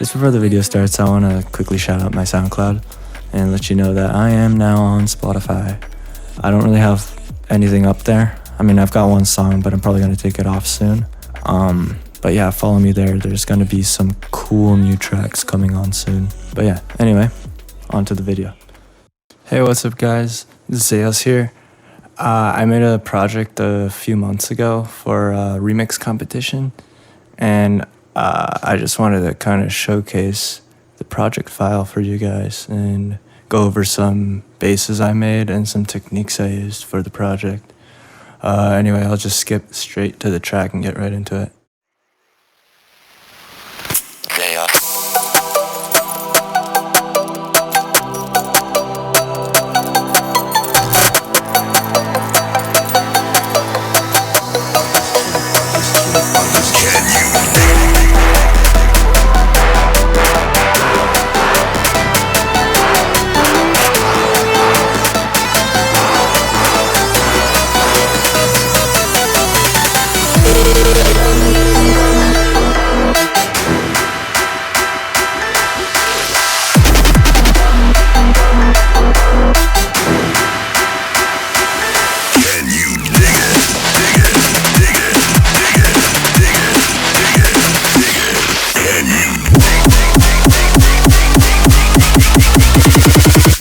Just before the video starts, I want to quickly shout out my SoundCloud and let you know that I am now on Spotify. I don't really have anything up there. I mean, I've got one song, but I'm probably going to take it off soon. But yeah, follow me there. There's going to be some cool new tracks coming on soon. But yeah, anyway, on to the video. Hey, what's up guys? This is Zeus here. I made a project a few months ago for a remix competition, and I just wanted to kind of showcase the project file for you guys and go over some basses I made and some techniques I used for the project. Anyway, I'll just skip straight to the track and get right into it.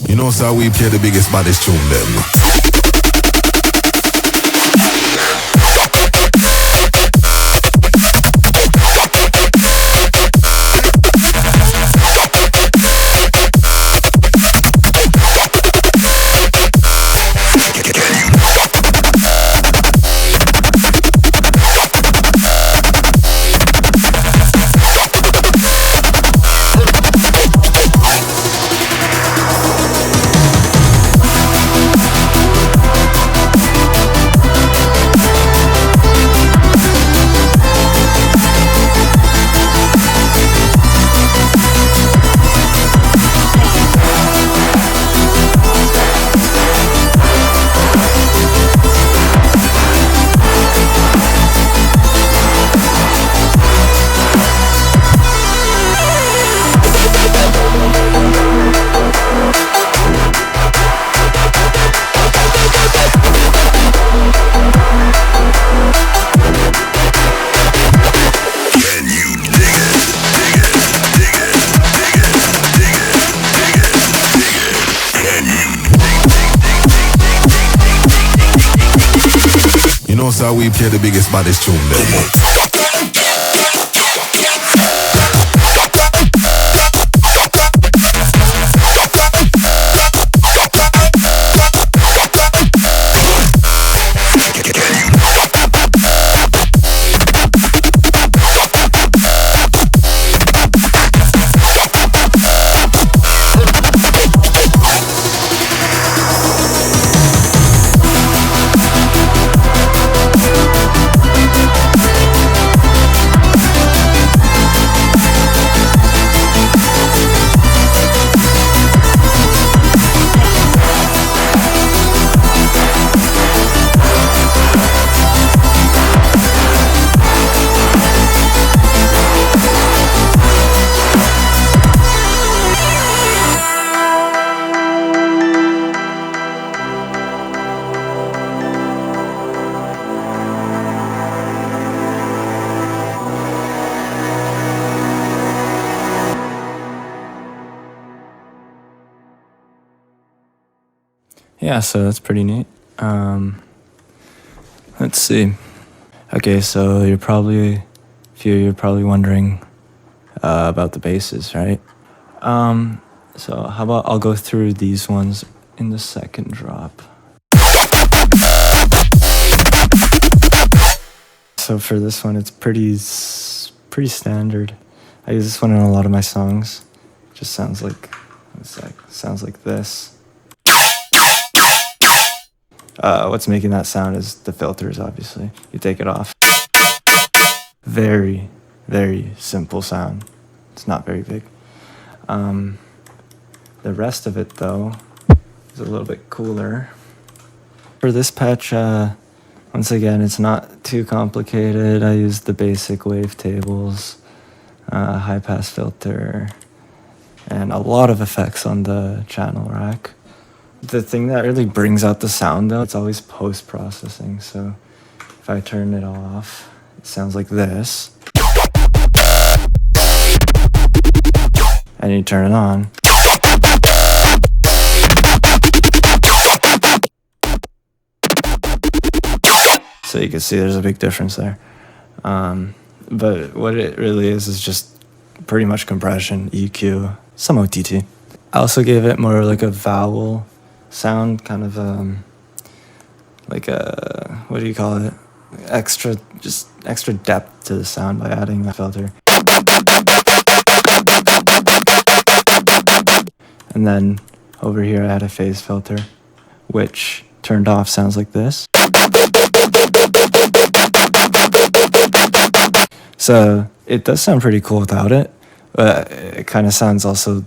You know, so we play the biggest, baddest tune them. You know, so we play the biggest, baddest tune them. Yeah, so that's pretty neat. Let's see. Okay, so you're probably wondering about the basses, right? So how about I'll go through these ones in the second drop. So for this one, it's pretty standard. I use this one in a lot of my songs. It just sounds like this. What's making that sound is the filters, obviously. You take it off. Very, very simple sound. It's not very big. The rest of it, though, is a little bit cooler. For this patch, once again, it's not too complicated. I used the basic wavetables. high pass filter, and a lot of effects on the channel rack. The thing that really brings out the sound though, it's always post-processing. So if I turn it off, it sounds like this. And you turn it on. So you can see there's a big difference there. But what it really is just pretty much compression, EQ, some OTT. I also gave it more like a vowel sound, kind of like a, what do you call it? Extra depth to the sound by adding a filter. And then over here I had a phase filter, which turned off sounds like this. So it does sound pretty cool without it, but it kind of sounds also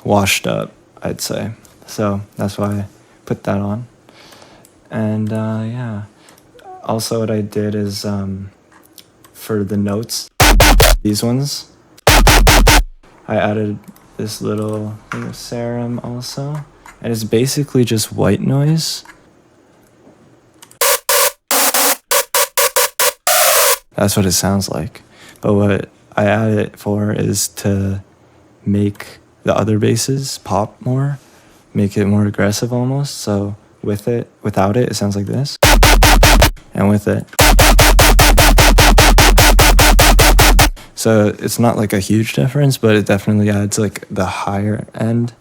washed up, I'd say. So that's why I put that on. And yeah, also what I did is for the notes, these ones, I added this little thing of serum also, and it's basically just white noise. That's what it sounds like. But what I add it for is to make the other basses pop more, make it more aggressive almost. So with it, without it, it sounds like this. And with it. So it's not like a huge difference, but it definitely adds like the higher end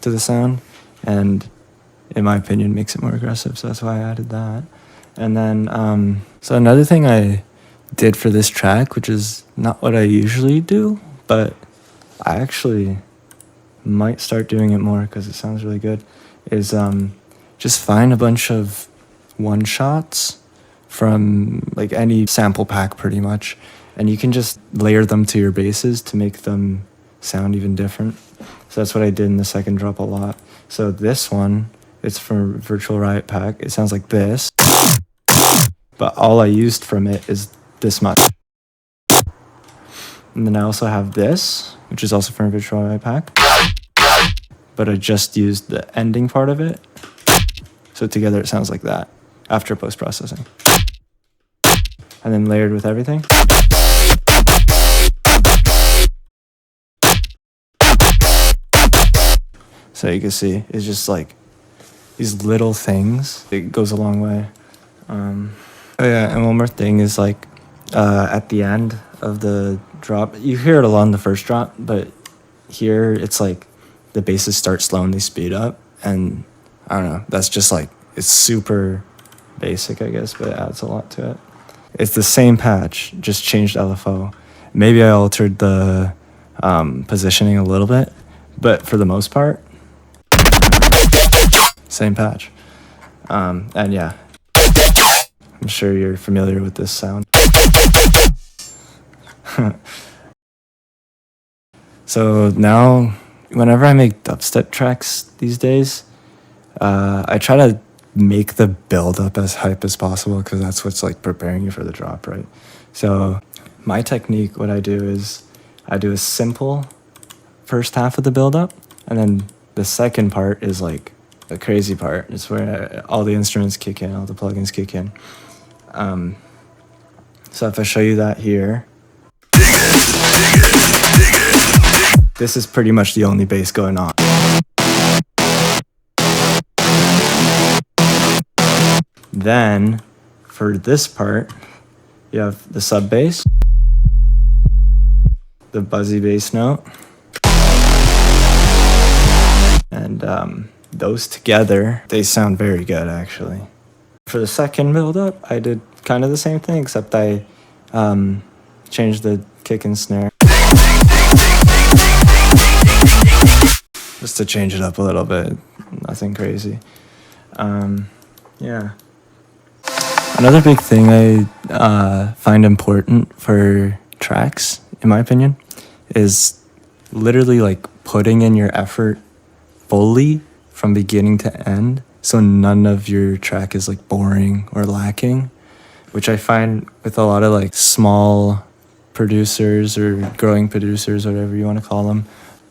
to the sound. And in my opinion, makes it more aggressive. So that's why I added that. And then, so another thing I did for this track, which is not what I usually do, but I actually might start doing it more because it sounds really good, is just find a bunch of one shots from like any sample pack pretty much, and you can just layer them to your basses to make them sound even different. So that's what I did in the second drop a lot. So this one, it's from Virtual Riot Pack. It sounds like this, but all I used from it is this much. And then I also have this, which is also from Virtual Riot Pack, but I just used the ending part of it. So together it sounds like that after post-processing. And then layered with everything. So you can see, it's just like these little things. It goes a long way. Oh yeah, and one more thing is like, at the end of the drop, you hear it a lot in the first drop, but here it's like the basses start slow and they speed up, and I don't know, that's just like, it's super basic, I guess, but it adds a lot to it. It's the same patch, just changed LFO. Maybe I altered the positioning a little bit, but for the most part, same patch. And yeah, I'm sure you're familiar with this sound. So now, whenever I make dubstep tracks these days, I try to make the build up as hype as possible because that's what's like preparing you for the drop, right? So my technique, what I do is I do a simple first half of the build up, and then the second part is like the crazy part. It's where all the instruments kick in, all the plugins kick in. So if I show you that here, this is pretty much the only bass going on. Then for this part, you have the sub bass, the buzzy bass note, and those together, they sound very good actually. For the second build up, I did kind of the same thing, except I changed the kick and snare just to change it up a little bit. Nothing crazy. Yeah. Another big thing I find important for tracks, in my opinion, is literally like putting in your effort fully from beginning to end, so none of your track is like boring or lacking, which I find with a lot of like small producers or growing producers, whatever you want to call them,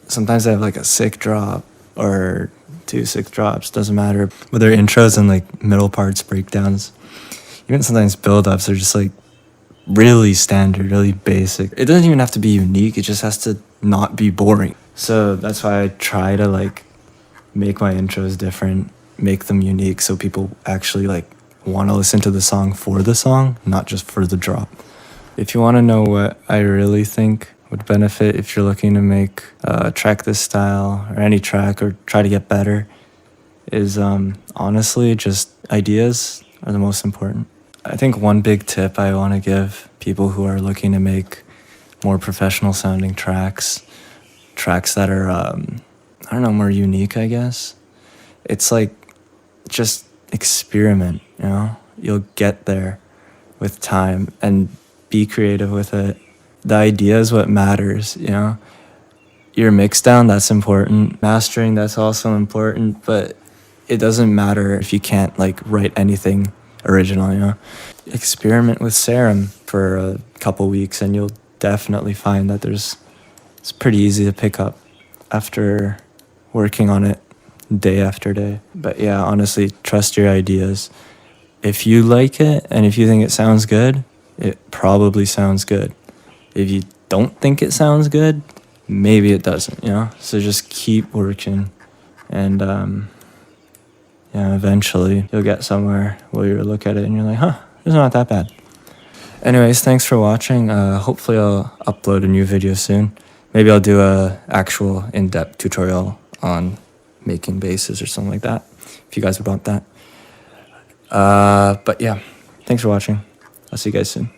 sometimes they have like a sick drop or two sick drops, doesn't matter. But their intros and like middle parts, breakdowns, even sometimes build-ups are just like really standard, really basic. It doesn't even have to be unique, it just has to not be boring. So that's why I try to like make my intros different, make them unique so people actually like want to listen to the song for the song, not just for the drop. If you want to know what I really think would benefit if you're looking to make a track this style or any track or try to get better, is honestly just ideas are the most important. I think one big tip I want to give people who are looking to make more professional sounding tracks that are I don't know, more unique, I guess. It's like just experiment, you know? You'll get there with time, and be creative with it. The idea is what matters, you know? Your mix down, that's important. Mastering, that's also important, but it doesn't matter if you can't like write anything original, you know? Experiment with Serum for a couple weeks and you'll definitely find that it's pretty easy to pick up after working on it day after day. But yeah, honestly, trust your ideas. If you like it and if you think it sounds good, it probably sounds good. If you don't think it sounds good, maybe it doesn't, you know? So just keep working, and yeah, eventually you'll get somewhere where you look at it and you're like, huh, it's not that bad. Anyways, thanks for watching. Hopefully I'll upload a new video soon. Maybe I'll do a actual in-depth tutorial on making basses or something like that, if you guys would want that. But yeah, thanks for watching. I'll see you guys soon.